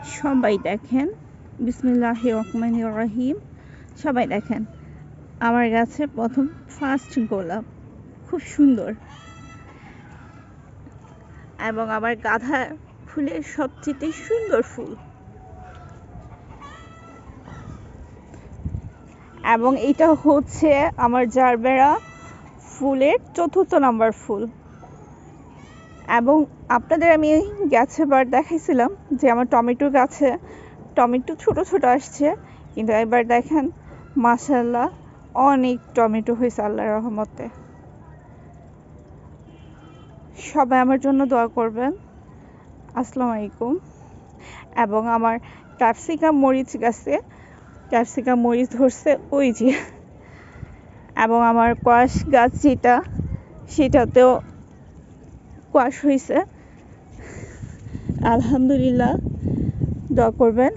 সবাই দেখেন, বিসমিল্লাহির রহমানির রহিম। সবাই দেখেন আমার গাছে প্রথম ফার্স্ট গোলাপ, খুব সুন্দর। এবং আমার গাঁদা ফুলের সবচেয়ে সুন্দর ফুল। এবং এটা হচ্ছে আমার জারবেরা ফুলের 4র্থ নাম্বার ফুল। এবং আপনাদের আমি গাছবার দেখাইছিলাম যে আমার টমেটো গাছে টমেটো ছোট ছোট আসছে, কিন্তু এবার দেখেন মাশাআল্লাহ অনেক টমেটো হয়েছে আল্লাহর রহমতে। সবাই আমার জন্য দোয়া করবেন। আসসালামু আলাইকুম। এবং আমার ক্যাপসিকাম মরিচ গাছে ক্যাপসিকাম মরিচ ধরছে ওই যে। এবং আমার কোয়াশ গাছ যেটা, সেটাতেও কোয়াশ হয়েছে। আলহামদুলিল্লাহ, দোয়া করবেন।